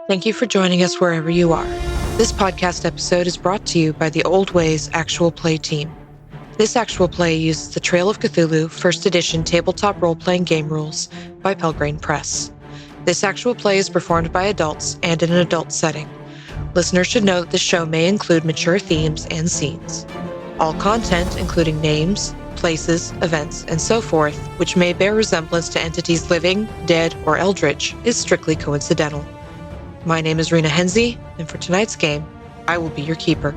Thank you for joining us wherever you are. This podcast episode is brought to you by the Old Ways Actual Play team. This actual play uses the Trail of Cthulhu First Edition tabletop role-playing game rules by Pelgrane Press. This actual play is performed by adults and in an adult setting. Listeners should know that this show may include mature themes and scenes. All content, including names, places, events, and so forth, which may bear resemblance to entities living, dead, or eldritch, is strictly coincidental. My name is Rena Henze, and for tonight's game, I will be your keeper.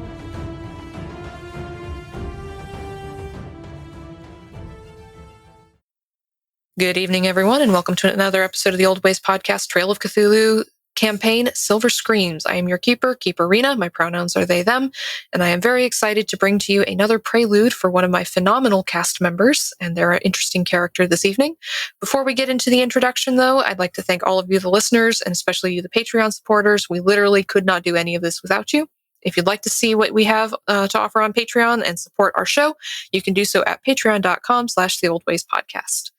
Good evening, everyone, and welcome to another episode of the Old Ways podcast, Trail of Cthulhu campaign, Silver Screams. I am your keeper, Keeper Rena. My pronouns are they, them, and I am very excited to bring to you another prelude for one of my phenomenal cast members, and they're an interesting character this evening. Before we get into the introduction, though, I'd like to thank all of you, the listeners, and especially you, the Patreon supporters. We literally could not do any of this without you. If you'd like to see what we have to offer on Patreon and support our show, you can do so at patreon.com/theoldwayspodcast.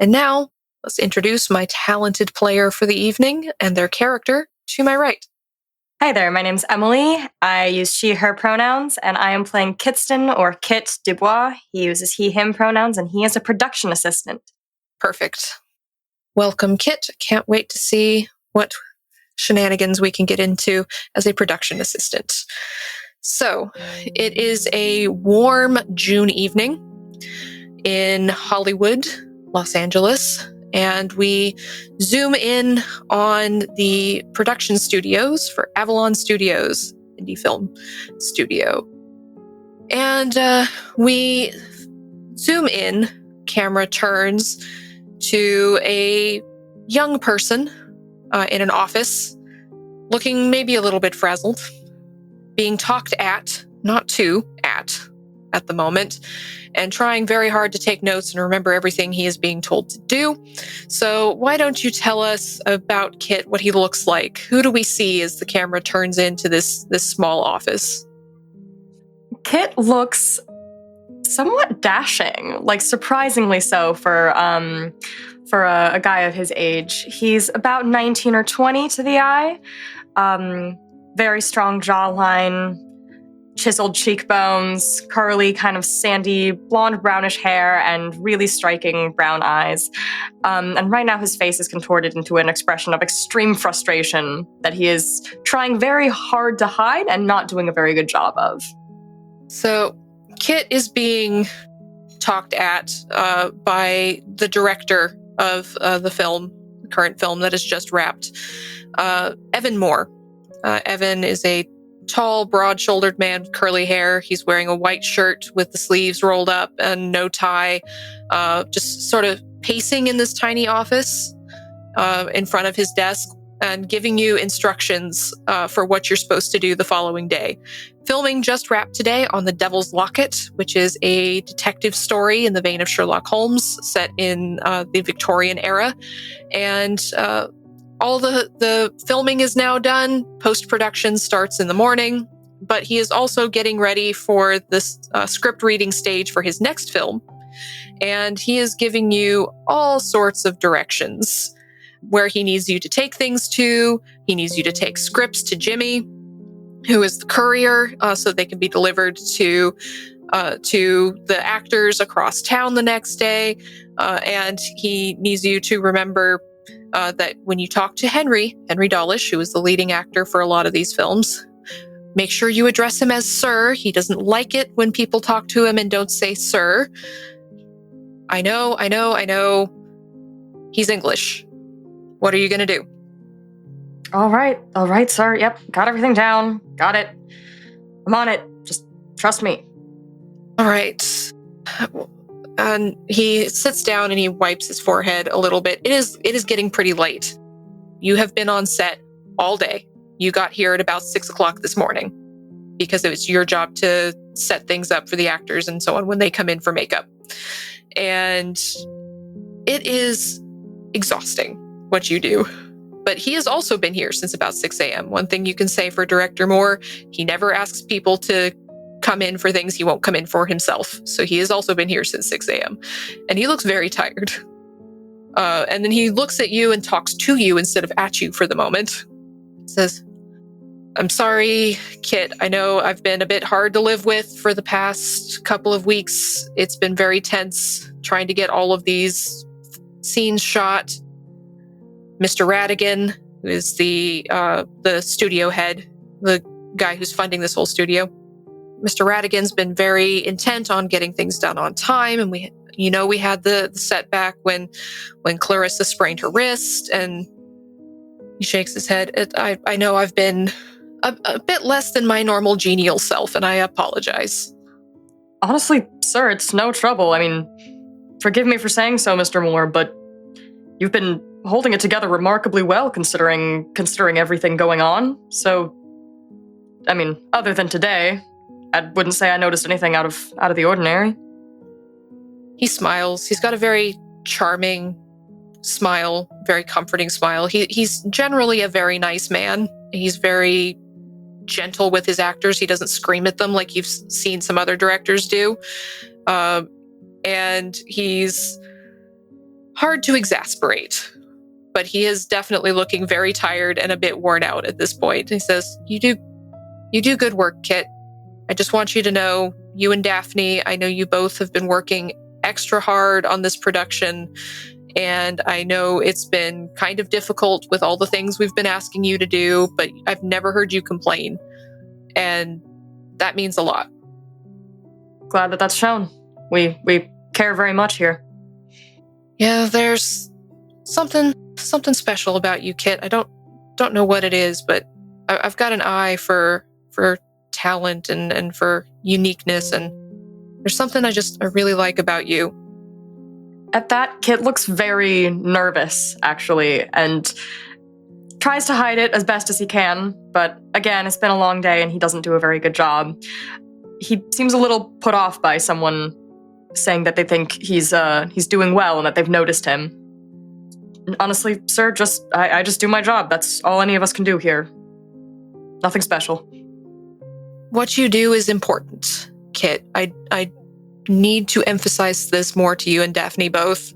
And now, let's introduce my talented player for the evening and their character to my right. Hi there, my name's Emily. I use she, her pronouns, and I am playing Kitston, or Kit Dubois. He uses he, him pronouns, and he is a production assistant. Perfect. Welcome, Kit. Can't wait to see what shenanigans we can get into as a production assistant. So, it is a warm June evening in Hollywood, Los Angeles, and we zoom in on the production studios for Avalon Studios, indie film studio. And we zoom in, camera turns to a young person in an office, looking maybe a little bit frazzled, being talked at, not to, at the moment, and trying very hard to take notes and remember everything he is being told to do. So why don't you tell us about Kit, what he looks like? Who do we see as the camera turns into this small office? Kit looks somewhat dashing, like surprisingly so for a guy of his age. He's about 19 or 20 to the eye. Very strong jawline, chiseled cheekbones, curly, kind of sandy, blonde brownish hair, and really striking brown eyes. And right now his face is contorted into an expression of extreme frustration that he is trying very hard to hide and not doing a very good job of. So Kit is being talked at by the director of the film, the current film that has just wrapped, Evan Moore. Evan is a tall, broad-shouldered man with curly hair. He's wearing a white shirt with the sleeves rolled up and no tie, just sort of pacing in this tiny office in front of his desk and giving you instructions for what you're supposed to do the following day. Filming just wrapped today on The Devil's Locket, which is a detective story in the vein of Sherlock Holmes set in the Victorian era. And all the filming is now done. Post-production starts in the morning, but he is also getting ready for this script reading stage for his next film. And he is giving you all sorts of directions where he needs you to take things to. He needs you to take scripts to Jimmy, who is the courier, so they can be delivered to the actors across town the next day. And he needs you to remember that when you talk to Henry Dawlish, who is the leading actor for a lot of these films, make sure you address him as sir. He doesn't like it when people talk to him and don't say sir. I know. He's English. What are you going to do? All right, sir. Yep, got everything down. Got it. I'm on it. Just trust me. All right. And he sits down and he wipes his forehead a little bit. It is getting pretty late. You have been on set all day. You got here at about 6:00 this morning because it was your job to set things up for the actors and so on when they come in for makeup. And it is exhausting what you do. But he has also been here since about 6 a.m. One thing you can say for Director Moore, he never asks people to come in for things he won't come in for himself. So he has also been here since 6 a.m. And he looks very tired. And then he looks at you and talks to you instead of at you for the moment. Says, I'm sorry, Kit. I know I've been a bit hard to live with for the past couple of weeks. It's been very tense trying to get all of these scenes shot. Mr. Radigan, who is the studio head, the guy who's funding this whole studio. Mr. Radigan's been very intent on getting things done on time, and we had the setback when Clarissa sprained her wrist, and he shakes his head. I know I've been a bit less than my normal genial self, and I apologize. Honestly, sir, it's no trouble. I mean, forgive me for saying so, Mr. Moore, but you've been holding it together remarkably well considering everything going on. So, I mean, other than today, I wouldn't say I noticed anything out of the ordinary. He smiles. He's got a very charming smile, very comforting smile. He's generally a very nice man. He's very gentle with his actors. He doesn't scream at them like you've seen some other directors do. And he's hard to exasperate, but he is definitely looking very tired and a bit worn out at this point. He says, You do good work, Kit. I just want you to know, you and Daphne, I know you both have been working extra hard on this production, and I know it's been kind of difficult with all the things we've been asking you to do, but I've never heard you complain, and that means a lot. Glad that's shown. We care very much here. Yeah, there's something special about you, Kit. I don't know what it is, but I've got an eye for talent and for uniqueness, and there's something I really like about you. At that, Kit looks very nervous, actually, and tries to hide it as best as he can, but again, it's been a long day and he doesn't do a very good job. He seems a little put off by someone saying that they think he's doing well and that they've noticed him. And honestly, sir, I just do my job. That's all any of us can do here. Nothing special. What you do is important, Kit. I need to emphasize this more to you and Daphne both.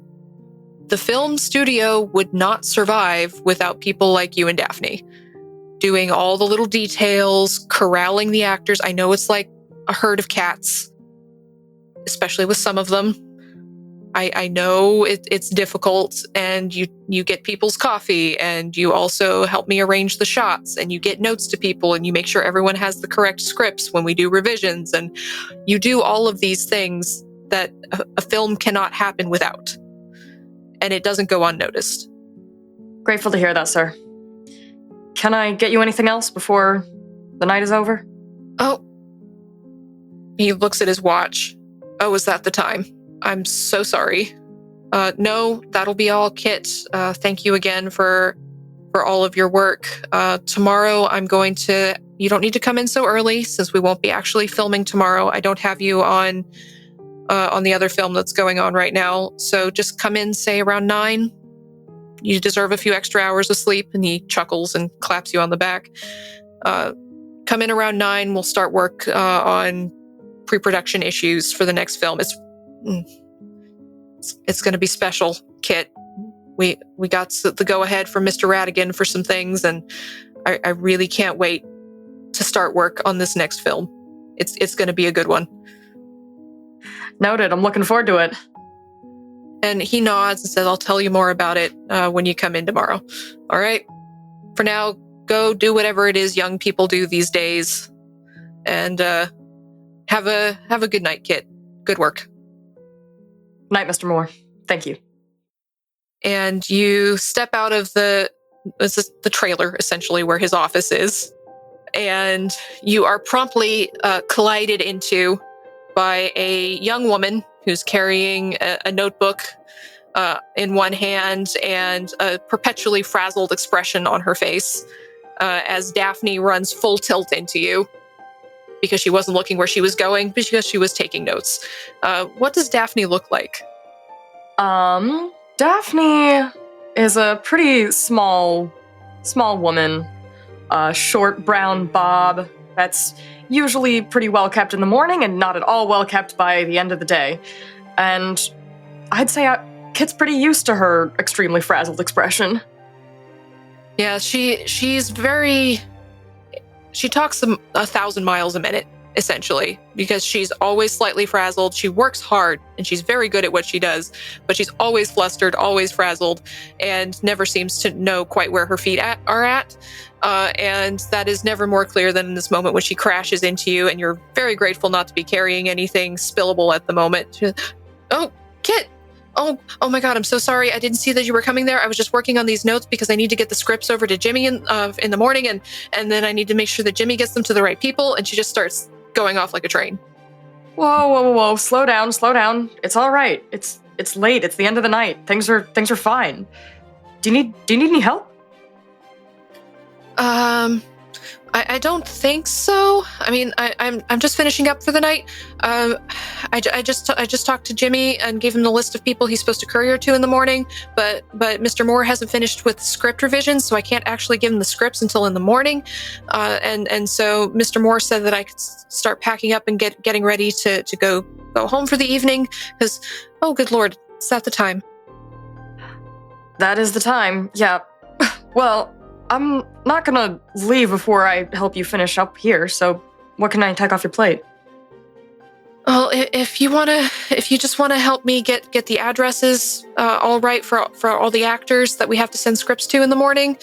The film studio would not survive without people like you and Daphne. Doing all the little details, corralling the actors. I know it's like a herd of cats, especially with some of them. I know it's difficult, and you get people's coffee, and you also help me arrange the shots, and you get notes to people, and you make sure everyone has the correct scripts when we do revisions, and you do all of these things that a film cannot happen without. And it doesn't go unnoticed. Grateful to hear that, sir. Can I get you anything else before the night is over? Oh. He looks at his watch. Oh, is that the time? I'm so sorry. No, that'll be all, Kit. Thank you again for all of your work. Tomorrow you don't need to come in so early since we won't be actually filming tomorrow. I don't have you on the other film that's going on right now. So just come in, say around 9. You deserve a few extra hours of sleep. And he chuckles and claps you on the back. Come in around 9. We'll start work on pre-production issues for the next film. It's going to be special, Kit. We got the go-ahead from Mr. Radigan for some things, and I really can't wait to start work on this next film. It's going to be a good one. Noted. I'm looking forward to it. And he nods and says, I'll tell you more about it when you come in tomorrow. All right? For now, go do whatever it is young people do these days. And have a good night, Kit. Good work. Night, Mr. Moore. Thank you. And you step out of the trailer, essentially, where his office is. And you are promptly collided into by a young woman who's carrying a notebook in one hand and a perpetually frazzled expression on her face as Daphne runs full tilt into you because she wasn't looking where she was going, because she was taking notes. What does Daphne look like? Daphne is a pretty small woman. Short brown bob that's usually pretty well kept in the morning and not at all well kept by the end of the day. And I'd say Kit's pretty used to her extremely frazzled expression. Yeah, she's very. She talks 1,000 miles a minute, essentially, because she's always slightly frazzled. She works hard and she's very good at what she does, but she's always flustered, always frazzled, and never seems to know quite where her feet are at. And that is never more clear than in this moment when she crashes into you, and you're very grateful not to be carrying anything spillable at the moment. Oh, Kit! Oh my God! I'm so sorry. I didn't see that you were coming there. I was just working on these notes because I need to get the scripts over to Jimmy in the morning, and then I need to make sure that Jimmy gets them to the right people. And she just starts going off like a train. Whoa! Slow down. It's all right. It's late. It's the end of the night. Things are fine. Do you need any help? I don't think so. I mean, I'm just finishing up for the night. I just talked to Jimmy and gave him the list of people he's supposed to courier to in the morning. But Mr. Moore hasn't finished with script revisions, so I can't actually give him the scripts until in the morning. And so Mr. Moore said that I could start packing up and getting ready to go home for the evening. Because, oh good Lord, is that the time? That is the time. Yeah. Well, I'm not gonna leave before I help you finish up here, so what can I take off your plate? Well, if you just wanna help me get the addresses all right for all the actors that we have to send scripts to in the morning,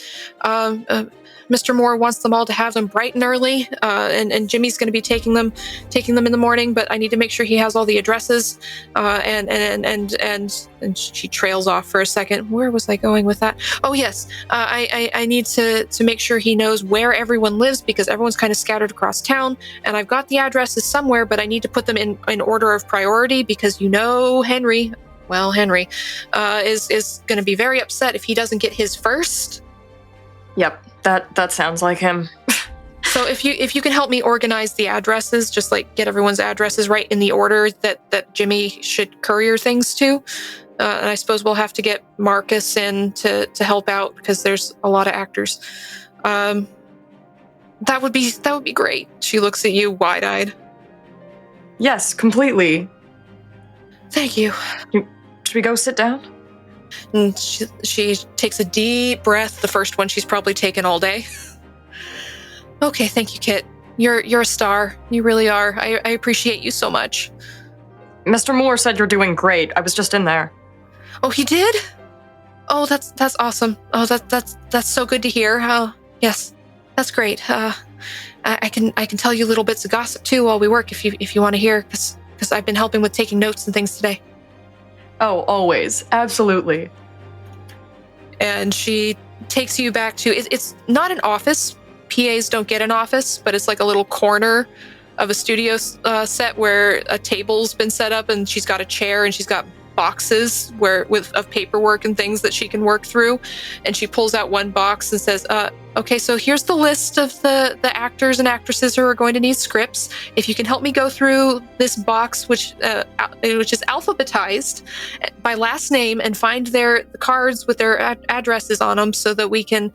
Mr. Moore wants them all to have them bright and early, and Jimmy's going to be taking them in the morning. But I need to make sure he has all the addresses. And she trails off for a second. Where was I going with that? Oh yes, I need to make sure he knows where everyone lives because everyone's kind of scattered across town. And I've got the addresses somewhere, but I need to put them in order of priority because Henry. Well, Henry is going to be very upset if he doesn't get his first. Yep, that sounds like him. So if you can help me organize the addresses, just like get everyone's addresses right in the order that Jimmy should courier things to, and I suppose we'll have to get Marcus in to help out because there's a lot of actors. That would be great. She looks at you wide-eyed. Yes, completely. Thank you. Should we go sit down? And she takes a deep breath, the first one she's probably taken all day. Okay, thank you, Kit. You're a star. You really are. I appreciate you so much. Mr. Moore said you're doing great. I was just in there. Oh, he did? Oh, that's awesome. Oh, that's so good to hear. Yes, that's great. I can tell you little bits of gossip too while we work if you want to hear, because I've been helping with taking notes and things today. Oh, always. Absolutely. And she takes you back to, it's not an office. PAs don't get an office, but it's like a little corner of a studio set where a table's been set up and she's got a chair and she's got boxes of paperwork and things that she can work through. And she pulls out one box and says, okay, so here's the list of the actors and actresses who are going to need scripts. If you can help me go through this box, which is alphabetized by last name, and find the cards with their addresses on them so that we can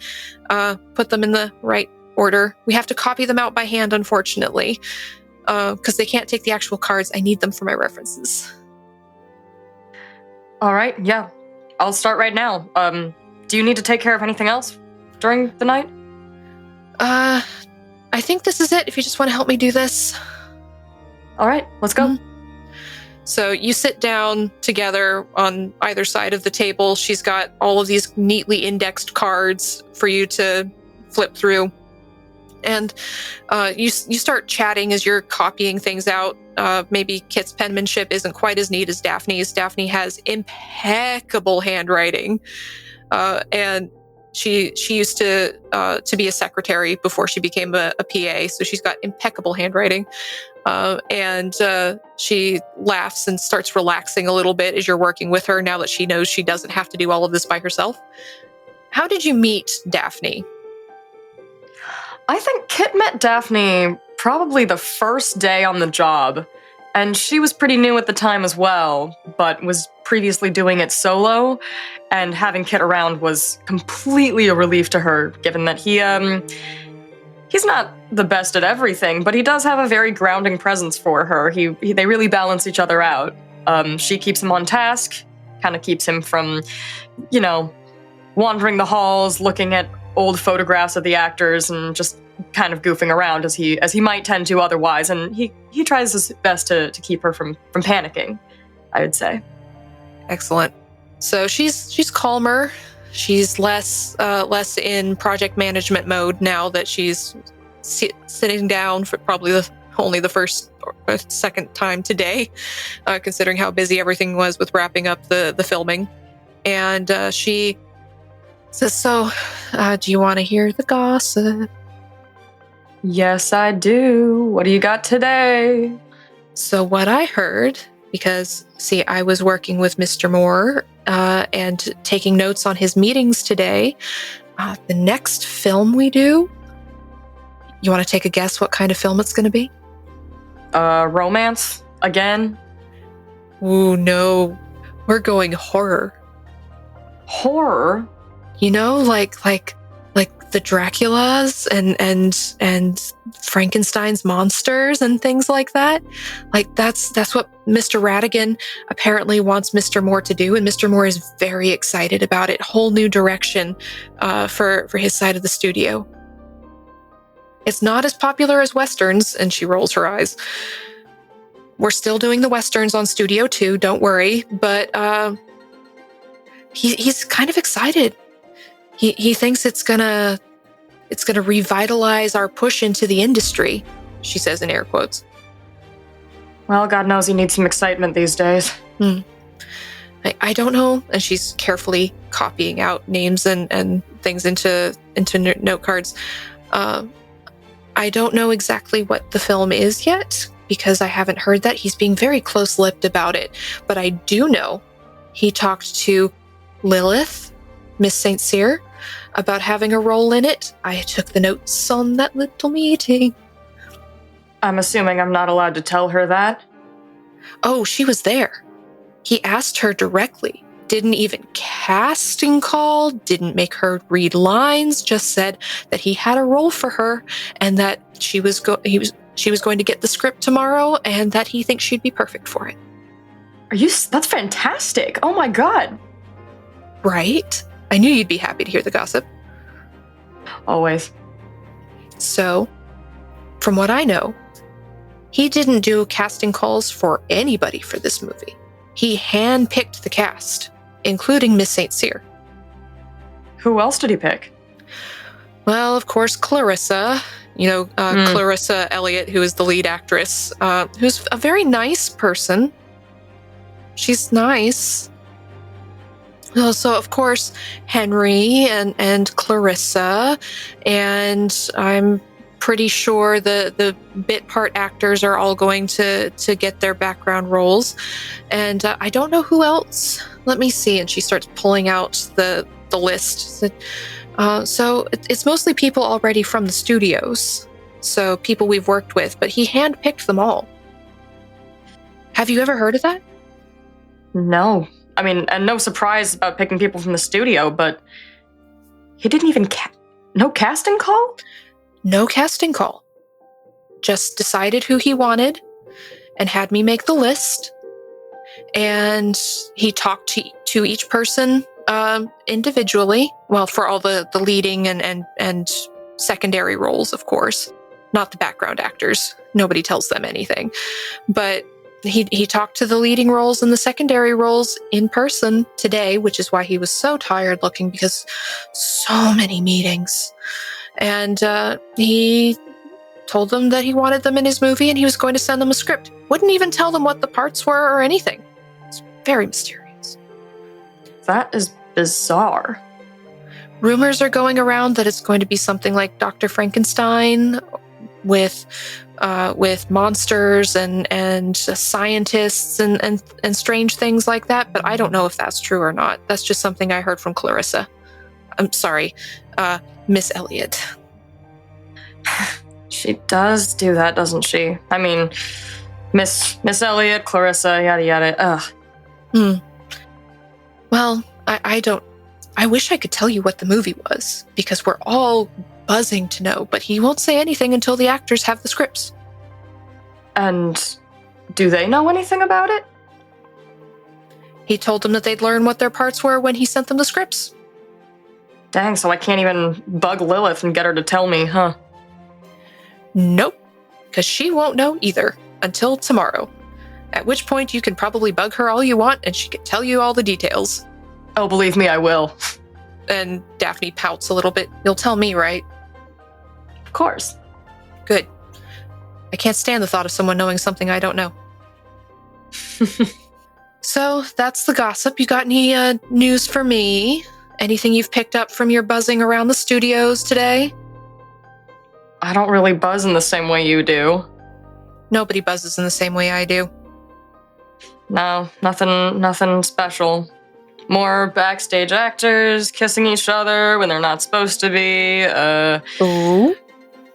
put them in the right order. We have to copy them out by hand, unfortunately, because they can't take the actual cards. I need them for my references. All right, yeah. I'll start right now. Do you need to take care of anything else during the night? I think this is it, if you just want to help me do this. All right, let's go. Mm-hmm. So you sit down together on either side of the table. She's got all of these neatly indexed cards for you to flip through. And you start chatting as you're copying things out. Maybe Kit's penmanship isn't quite as neat as Daphne's. Daphne has impeccable handwriting, and she used to be a secretary before she became a PA. So she's got impeccable handwriting, and she laughs and starts relaxing a little bit as you're working with her. Now that she knows she doesn't have to do all of this by herself. How did you meet Daphne? I think Kit met Daphne probably the first day on the job, and she was pretty new at the time as well, but was previously doing it solo, and having Kit around was completely a relief to her, given that he's not the best at everything, but he does have a very grounding presence for her. They really balance each other out. She keeps him on task, kind of keeps him from, wandering the halls, looking at old photographs of the actors and just kind of goofing around as he might tend to otherwise. And he tries his best to keep her from panicking, I would say. Excellent. So she's calmer. She's less in project management mode now that she's sitting down for probably only the first or second time today, considering how busy everything was with wrapping up the filming. And she says, "So, do you want to hear the gossip?" Yes, I do. What do you got today? So what I heard, because, see, I was working with Mr. Moore and taking notes on his meetings today. The next film we do, you want to take a guess what kind of film it's going to be? Romance? Again? Ooh, no. We're going horror. Horror? You know, like the Draculas and Frankenstein's monsters and things like that. Like that's what Mr. Radigan apparently wants Mr. Moore to do, and Mr. Moore is very excited about it. Whole new direction for his side of the studio. It's not as popular as Westerns, and she rolls her eyes. We're still doing the Westerns on Studio 2, don't worry, but he's kind of excited. He thinks it's gonna revitalize our push into the industry, she says in air quotes. Well, God knows he needs some excitement these days. I don't know, and she's carefully copying out names and things into note cards. I don't know exactly what the film is yet, because I haven't heard that. He's being very close-lipped about it, but I do know he talked to Lilith, Miss St. Cyr, about having a role in it. I took the notes on that little meeting. I'm assuming I'm not allowed to tell her that. Oh, she was there. He asked her directly. Didn't even casting call, didn't make her read lines, just said that he had a role for her and that she was going to get the script tomorrow and that he thinks she'd be perfect for it. That's fantastic. Oh my God. Right? I knew you'd be happy to hear the gossip. Always. So, from what I know, he didn't do casting calls for anybody for this movie. He handpicked the cast, including Miss St. Cyr. Who else did he pick? Well, of course, Clarissa. Clarissa Elliott, who is the lead actress, who's a very nice person. She's nice. So, of course, Henry and Clarissa, and I'm pretty sure the bit part actors are all going to get their background roles. And I don't know who else. Let me see. And she starts pulling out the list. So it's mostly people already from the studios. So people we've worked with, but he handpicked them all. Have you ever heard of that? No. I mean, and no surprise about picking people from the studio, but he didn't even no casting call? No casting call. Just decided who he wanted and had me make the list. And he talked to each person individually. Well, for all the leading and secondary roles, of course. Not the background actors. Nobody tells them anything. But he talked to the leading roles and the secondary roles in person today, which is why he was so tired looking, because so many meetings. And he told them that he wanted them in his movie and he was going to send them a script. Wouldn't even tell them what the parts were or anything. It's very mysterious. That is bizarre. Rumors are going around that it's going to be something like Dr. Frankenstein with monsters and scientists and strange things like that, but I don't know if that's true or not. That's just something I heard from Clarissa. I'm sorry, Miss Elliott. She does do that, doesn't she? I mean, Miss Elliott, Clarissa, yada yada. Ugh. Well, I wish I could tell you what the movie was, because we're all buzzing to know, but he won't say anything until the actors have the scripts. And do they know anything about it? He told them that they'd learn what their parts were when he sent them the scripts. Dang, so I can't even bug Lilith and get her to tell me, huh? Nope, because she won't know either until tomorrow. At which point you can probably bug her all you want and she can tell you all the details. Oh, believe me, I will. And Daphne pouts a little bit. You'll tell me, right? Of course. Good. I can't stand the thought of someone knowing something I don't know. So that's the gossip. You got any news for me? Anything you've picked up from your buzzing around the studios today? I don't really buzz in the same way you do. Nobody buzzes in the same way I do. No, nothing special. More backstage actors kissing each other when they're not supposed to be. Ooh.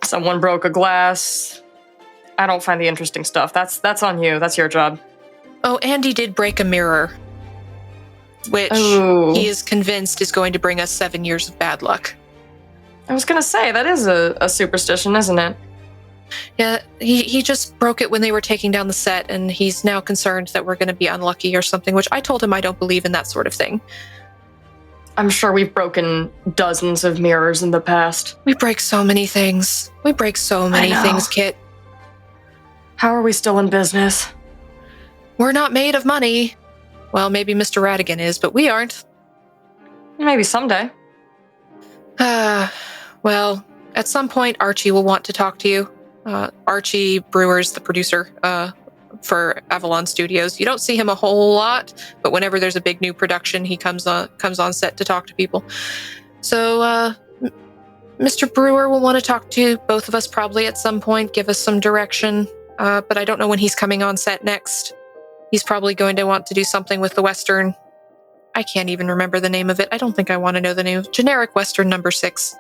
Someone broke a glass. I don't find the interesting stuff. That's on you. That's your job. Oh, Andy did break a mirror, which he is convinced is going to bring us 7 years of bad luck. I was gonna say, that is a superstition, isn't it? Yeah, he just broke it when they were taking down the set, and he's now concerned that we're going to be unlucky or something, which I told him I don't believe in that sort of thing. I'm sure we've broken dozens of mirrors in the past. We break so many things. We break so many things, Kit. How are we still in business? We're not made of money. Well, maybe Mr. Radigan is, but we aren't. Maybe someday. Well, at some point, Archie will want to talk to you. Archie Brewer's the producer for Avalon Studios. You don't see him a whole lot, but whenever there's a big new production, he comes on set to talk to people. So Mr. Brewer will want to talk to both of us probably at some point, give us some direction, but I don't know when he's coming on set next. He's probably going to want to do something with the Western. I can't even remember the name of it. I don't think I want to know the name. Generic Western number 6.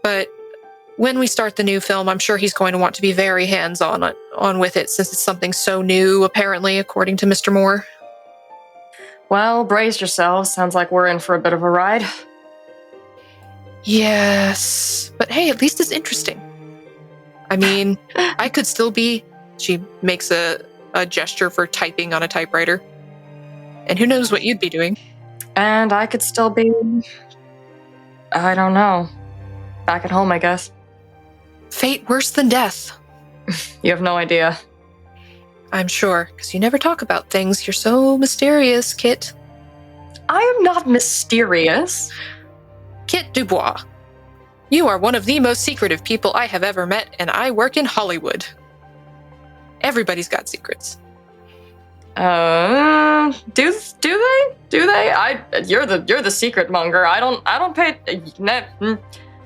But when we start the new film, I'm sure he's going to want to be very hands-on with it, since it's something so new, apparently, according to Mr. Moore. Well, brace yourselves. Sounds like we're in for a bit of a ride. Yes. But hey, at least it's interesting. I mean, I could still be... She makes a gesture for typing on a typewriter. And who knows what you'd be doing. And I could still be... I don't know. Back at home, I guess. Fate worse than death. You have no idea. I'm sure, because you never talk about things. You're so mysterious, Kit. I am not mysterious. Kit Dubois. You are one of the most secretive people I have ever met, and I work in Hollywood. Everybody's got secrets. Do they? You're the secret monger. I don't pay.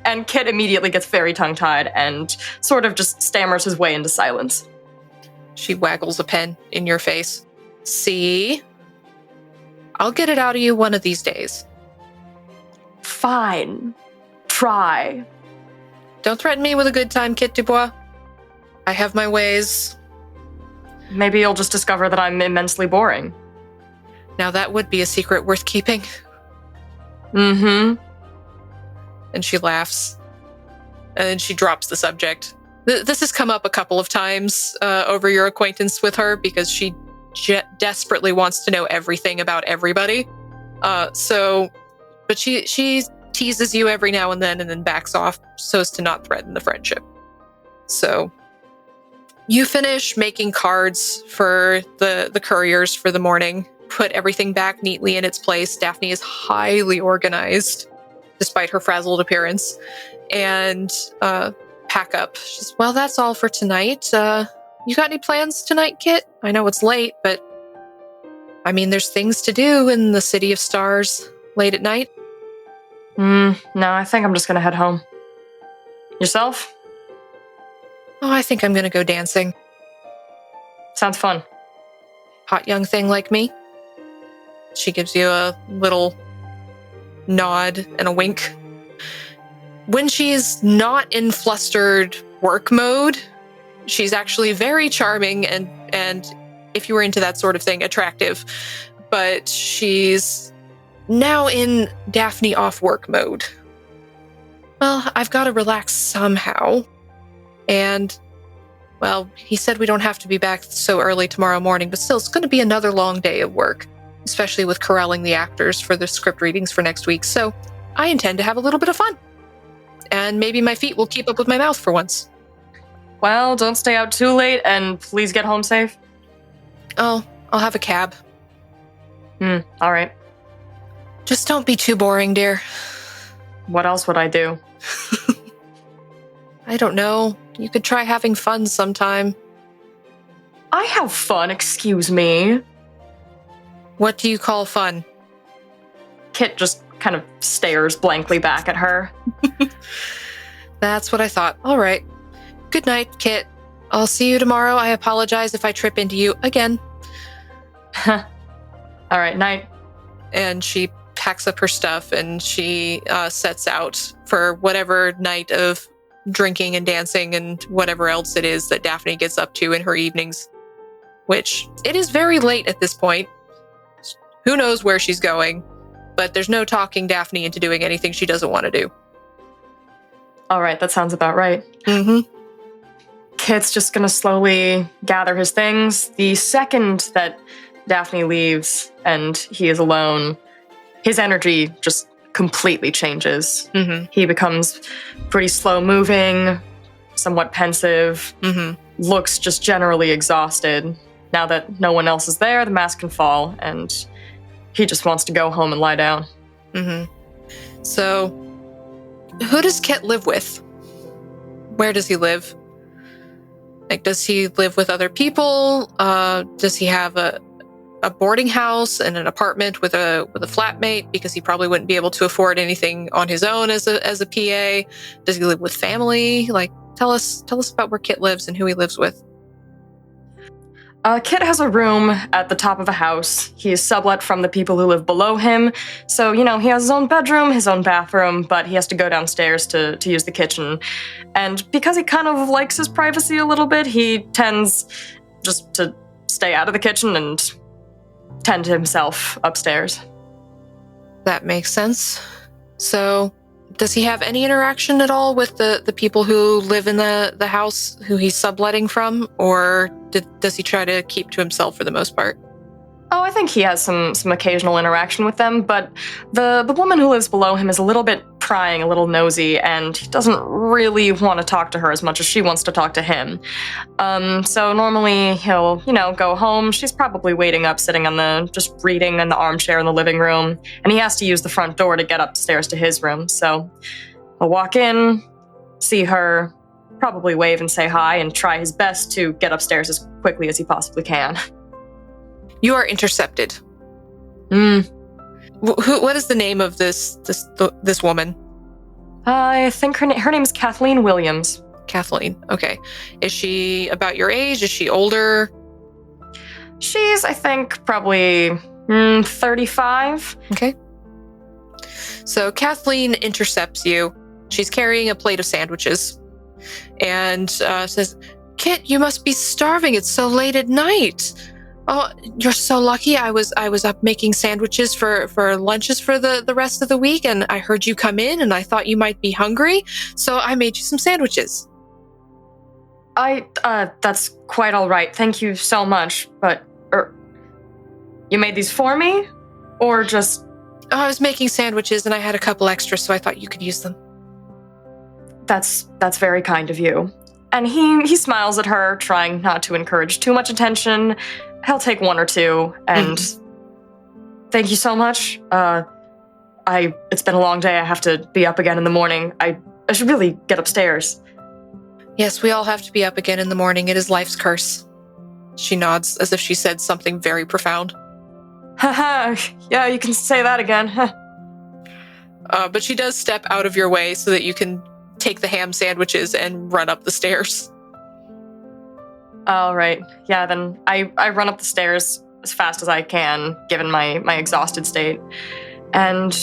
And Kit immediately gets very tongue-tied and sort of just stammers his way into silence. She waggles a pen in your face. See? I'll get it out of you one of these days. Fine. Try. Don't threaten me with a good time, Kit Dubois. I have my ways. Maybe you'll just discover that I'm immensely boring. Now that would be a secret worth keeping. Mm-hmm. And she laughs. And then she drops the subject. This has come up a couple of times over your acquaintance with her, because she desperately wants to know everything about everybody. But she teases you every now and then backs off so as to not threaten the friendship. So you finish making cards for the couriers for the morning, put everything back neatly in its place. Daphne is highly organized, despite her frazzled appearance, and pack up. She's, well, that's all for tonight. You got any plans tonight, Kit? I know it's late, but I mean, there's things to do in the City of Stars late at night. No, I think I'm just gonna head home. Yourself? Oh, I think I'm gonna go dancing. Sounds fun. Hot young thing like me. She gives you a little nod and a wink. When she's not in flustered work mode, she's actually very charming and if you were into that sort of thing, attractive. But she's now in Daphne off work mode. Well, I've got to relax somehow. And, well, he said we don't have to be back so early tomorrow morning, but still, it's going to be another long day of work, especially with corralling the actors for the script readings for next week. So I intend to have a little bit of fun. And maybe my feet will keep up with my mouth for once. Well, don't stay out too late, and please get home safe. Oh, I'll have a cab. All right. Just don't be too boring, dear. What else would I do? I don't know. You could try having fun sometime. I have fun, excuse me. What do you call fun? Kit just kind of stares blankly back at her. That's what I thought. All right. Good night, Kit. I'll see you tomorrow. I apologize if I trip into you again. All right, night. And she packs up her stuff and she sets out for whatever night of drinking and dancing and whatever else it is that Daphne gets up to in her evenings, which it is very late at this point. Who knows where she's going, but there's no talking Daphne into doing anything she doesn't want to do. All right, that sounds about right. Mm-hmm. Kit's just gonna slowly gather his things. The second that Daphne leaves and he is alone, his energy just completely changes. Mm-hmm. He becomes pretty slow moving, somewhat pensive, looks just generally exhausted. Now that no one else is there, the mask can fall, and he just wants to go home and lie down. So, who does Kit live with? Where does he live? Like, does he live with other people? Does he have a boarding house and an apartment with a flatmate because he probably wouldn't be able to afford anything on his own as a PA? Does he live with family? Like, tell us about where Kit lives and who he lives with. Kit has a room at the top of a house. He is sublet from the people who live below him. So, he has his own bedroom, his own bathroom, but he has to go downstairs to use the kitchen. And because he kind of likes his privacy a little bit, he tends just to stay out of the kitchen and tend to himself upstairs. That makes sense. So, does he have any interaction at all with the people who live in the house who he's subletting from, or does he try to keep to himself for the most part? Oh, I think he has some occasional interaction with them, but the woman who lives below him is a little bit prying, a little nosy, and he doesn't really want to talk to her as much as she wants to talk to him. So normally he'll, go home. She's probably waiting up, sitting just reading in the armchair in the living room, and he has to use the front door to get upstairs to his room. So he'll walk in, see her, probably wave and say hi, and try his best to get upstairs as quickly as he possibly can. You are intercepted. What is the name of this woman? I think her name is Kathleen Williams. Kathleen. Okay. Is she about your age? Is she older? She's, I think, probably 35. Okay. So Kathleen intercepts you. She's carrying a plate of sandwiches and says, "Kit, you must be starving. It's so late at night. Oh, you're so lucky. I was up making sandwiches for lunches for the rest of the week, and I heard you come in, and I thought you might be hungry, so I made you some sandwiches." That's quite all right. Thank you so much. But, you made these for me? Or just... Oh, I was making sandwiches, and I had a couple extras, so I thought you could use them. That's very kind of you. And he smiles at her, trying not to encourage too much attention. He'll take one or two, and thank you so much. It's been a long day. I have to be up again in the morning. I should really get upstairs. Yes, we all have to be up again in the morning. It is life's curse. She nods as if she said something very profound. Haha, yeah, you can say that again. But she does step out of your way so that you can take the ham sandwiches and run up the stairs. All right. Yeah, then I run up the stairs as fast as I can, given my exhausted state, and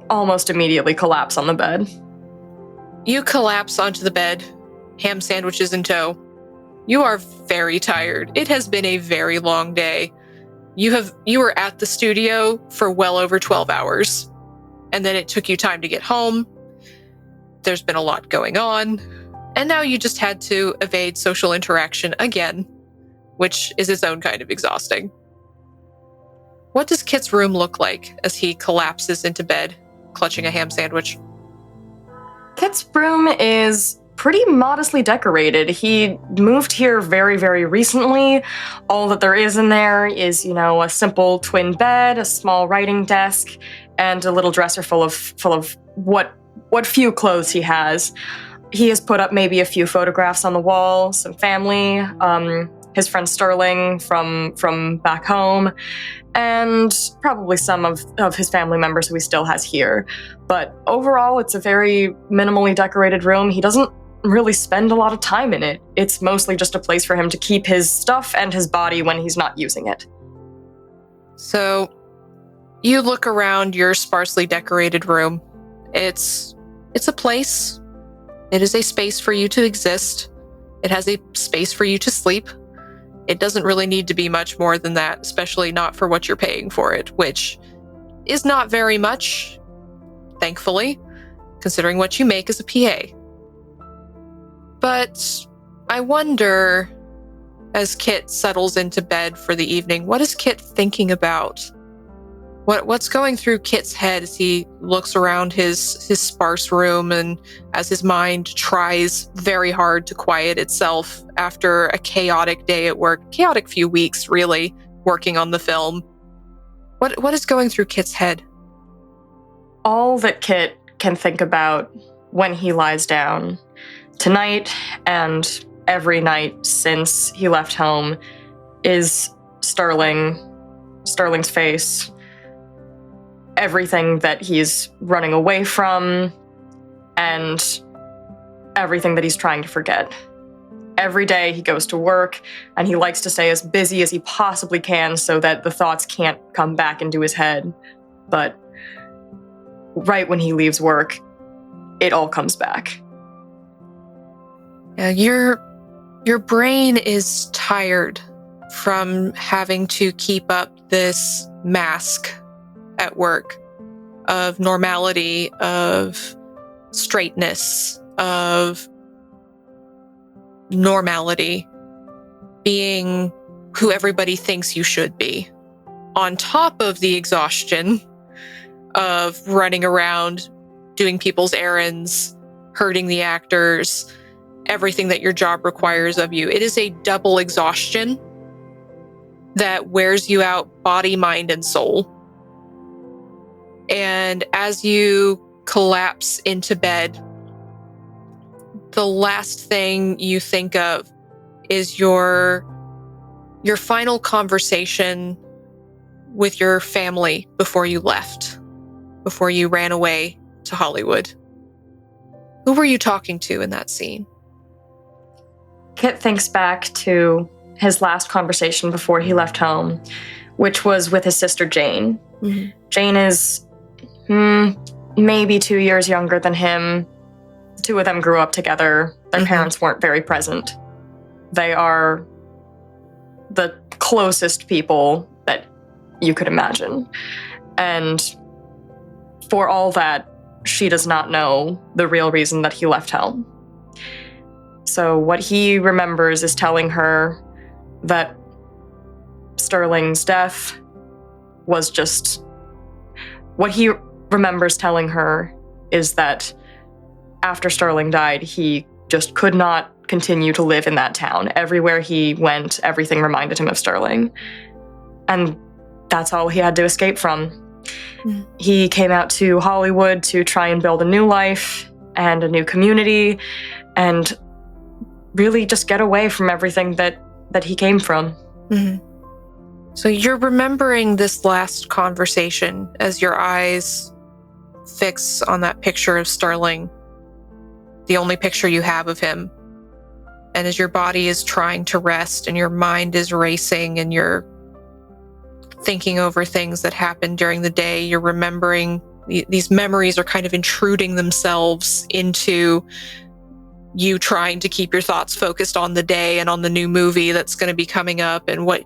almost immediately collapse on the bed. You collapse onto the bed, ham sandwiches in tow. You are very tired. It has been a very long day. You were at the studio for well over 12 hours, and then it took you time to get home. There's been a lot going on. And now you just had to evade social interaction again, which is its own kind of exhausting. What does Kit's room look like as he collapses into bed? clutching a ham sandwich. Kit's room is pretty modestly decorated. He moved here very, very recently. All that there is in there is, a simple twin bed, a small writing desk, and a little dresser full of what few clothes he has. He has put up maybe a few photographs on the wall, some family, his friend Sterling from back home, and probably some of his family members who he still has here. But overall, it's a very minimally decorated room. He doesn't really spend a lot of time in it. It's mostly just a place for him to keep his stuff and his body when he's not using it. So, you look around your sparsely decorated room. It's a place. It is a space for you to exist. It has a space for you to sleep. It doesn't really need to be much more than that, especially not for what you're paying for it, which is not very much, thankfully, considering what you make as a PA. But I wonder, as Kit settles into bed for the evening, what is Kit thinking about? What's going through Kit's head as he looks around his sparse room and as his mind tries very hard to quiet itself after a chaotic day at work, chaotic few weeks, really, working on the film? What is going through Kit's head? All that Kit can think about when he lies down tonight and every night since he left home is Sterling's face. Everything that he's running away from, and everything that he's trying to forget. Every day he goes to work, and he likes to stay as busy as he possibly can so that the thoughts can't come back into his head. But right when he leaves work, it all comes back. Yeah, your brain is tired from having to keep up this mask at work of normality, of straightness, of normality, being who everybody thinks you should be, on top of the exhaustion of running around, doing people's errands, hurting the actors, everything that your job requires of you. It is a double exhaustion that wears you out, body, mind, and soul. And as you collapse into bed, the last thing you think of is your final conversation with your family before you left, before you ran away to Hollywood. Who were you talking to in that scene? Kit thinks back to his last conversation before he left home, which was with his sister Jane. Mm-hmm. Jane is maybe 2 years younger than him. The two of them grew up together. Their parents weren't very present. They are the closest people that you could imagine. And for all that, she does not know the real reason that he left home. So what he remembers is telling her that Sterling's death was just... What he remembers telling her is that after Sterling died, he just could not continue to live in that town. Everywhere he went, everything reminded him of Sterling. And that's all he had to escape from. Mm. He came out to Hollywood to try and build a new life and a new community and really just get away from everything that he came from. Mm-hmm. So you're remembering this last conversation as your eyes fix on that picture of Sterling, the only picture you have of him. And as your body is trying to rest and your mind is racing and you're thinking over things that happened during the day, you're remembering, these memories are kind of intruding themselves into you trying to keep your thoughts focused on the day and on the new movie that's going to be coming up and what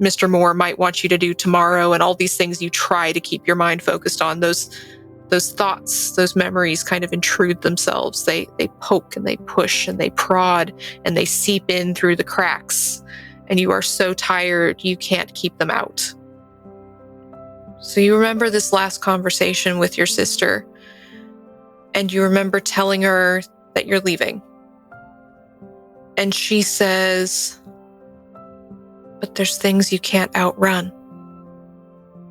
Mr. Moore might want you to do tomorrow and all these things you try to keep your mind focused on. Those thoughts, those memories kind of intrude themselves. They poke and they push and they prod and they seep in through the cracks and you are so tired you can't keep them out. So you remember this last conversation with your sister, and you remember telling her that you're leaving. And she says, but there's things you can't outrun.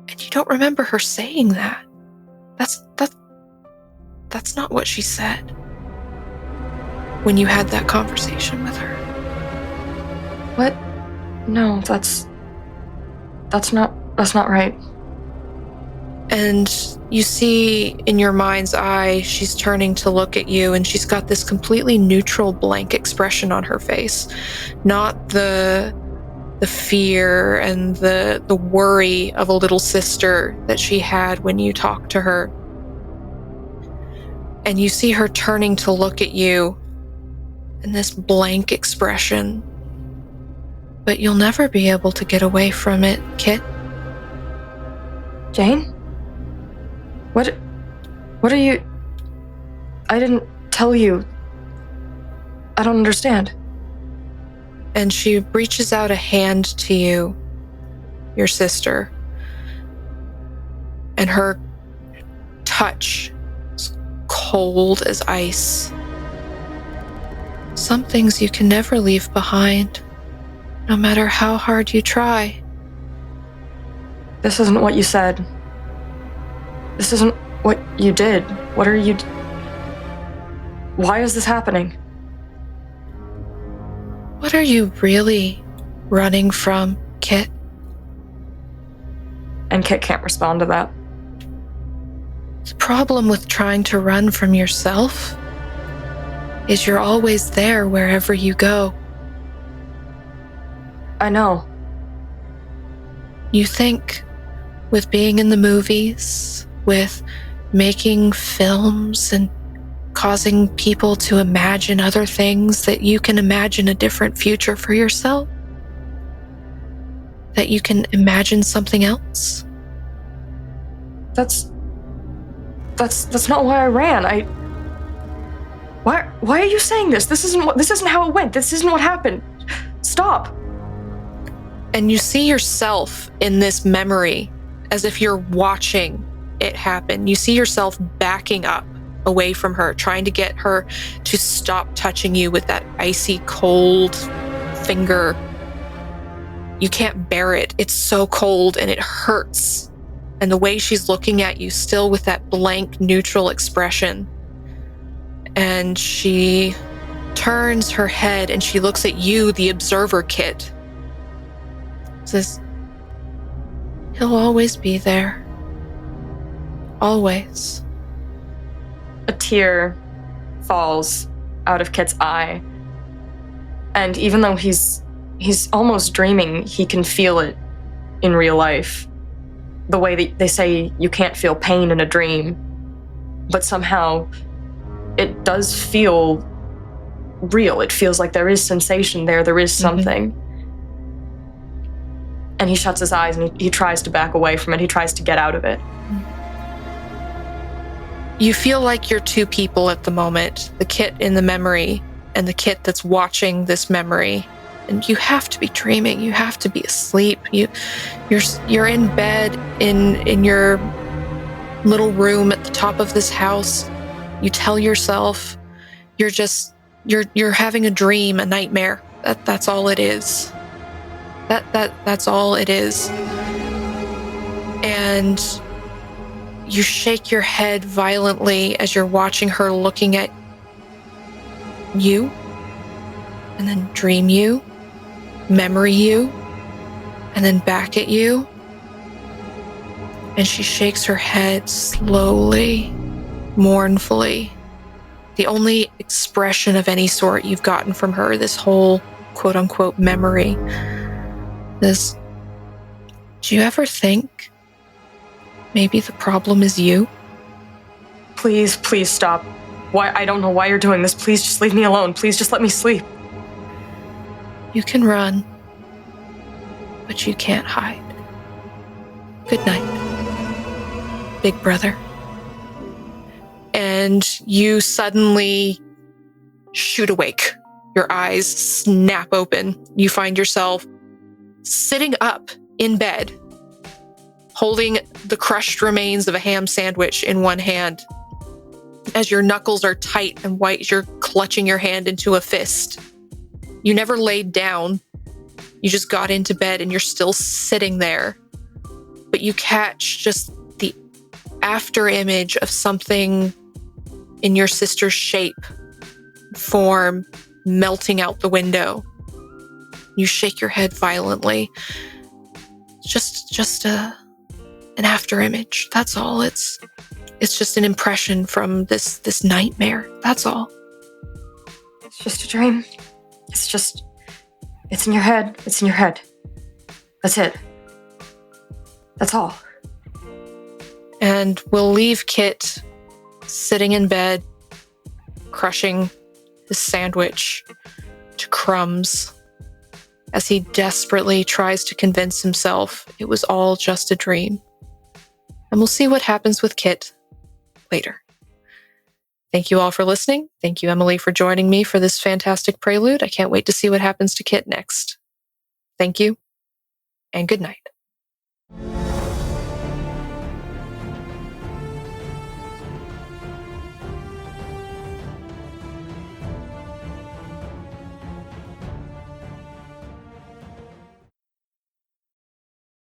And you don't remember her saying that. That's not what she said when you had that conversation with her. What? No, that's not right. And you see in your mind's eye, she's turning to look at you, and she's got this completely neutral, blank expression on her face. Not the fear and the worry of a little sister that she had when you talked to her. And you see her turning to look at you in this blank expression. But you'll never be able to get away from it, Kit. Jane? What are you... I didn't tell you. I don't understand. And she reaches out a hand to you, your sister. And her touch is cold as ice. Some things you can never leave behind, no matter how hard you try. This isn't what you said. This isn't what you did. What are you... Why is this happening? What are you really running from, Kit? And Kit can't respond to that. The problem with trying to run from yourself is you're always there wherever you go. I know. You think with being in the movies, with making films and causing people to imagine other things, that you can imagine a different future for yourself? That you can imagine something else? That's not why I ran. Why are you saying this? This isn't how it went. This isn't what happened. Stop. And you see yourself in this memory as if you're watching it happen. You see yourself backing up away from her, trying to get her to stop touching you with that icy cold finger. You can't bear it. It's so cold and it hurts. And the way she's looking at you, still with that blank, neutral expression. And she turns her head and she looks at you, the observer, Kit. Says, he'll always be there. Always. A tear falls out of Kit's eye. And even though he's almost dreaming, he can feel it in real life. The way that they say you can't feel pain in a dream. But somehow it does feel real. It feels like there is sensation there. There is something. Mm-hmm. And he shuts his eyes and he tries to back away from it. He tries to get out of it. You feel like you're two people at the moment, the Kit in the memory and the Kit that's watching this memory. And you have to be dreaming. You have to be asleep. You're in bed in your little room at the top of this house. You tell yourself you're having a dream, a nightmare. That's all it is. That's all it is. And you shake your head violently as you're watching her looking at you, and then dream you, memory you, and then back at you. And she shakes her head slowly, mournfully. The only expression of any sort you've gotten from her this whole quote-unquote memory is, do you ever think maybe the problem is you? Please stop. Why? I don't know why you're doing this. Please just leave me alone. Please just let me sleep. You can run, but you can't hide. Good night, big brother. And you suddenly shoot awake. Your eyes snap open. You find yourself sitting up in bed, holding the crushed remains of a ham sandwich in one hand. As your knuckles are tight and white, you're clutching your hand into a fist. You never laid down. You just got into bed and you're still sitting there. But you catch just the after image of something in your sister's shape, form, melting out the window. You shake your head violently. Just an after image. That's all. It's just an impression from this nightmare. That's all. It's just a dream. It's in your head. It's in your head. That's it. That's all. And we'll leave Kit sitting in bed, crushing his sandwich to crumbs as he desperately tries to convince himself it was all just a dream. And we'll see what happens with Kit later. Thank you all for listening. Thank you, Emily, for joining me for this fantastic prelude. I can't wait to see what happens to Kit next. Thank you, and good night.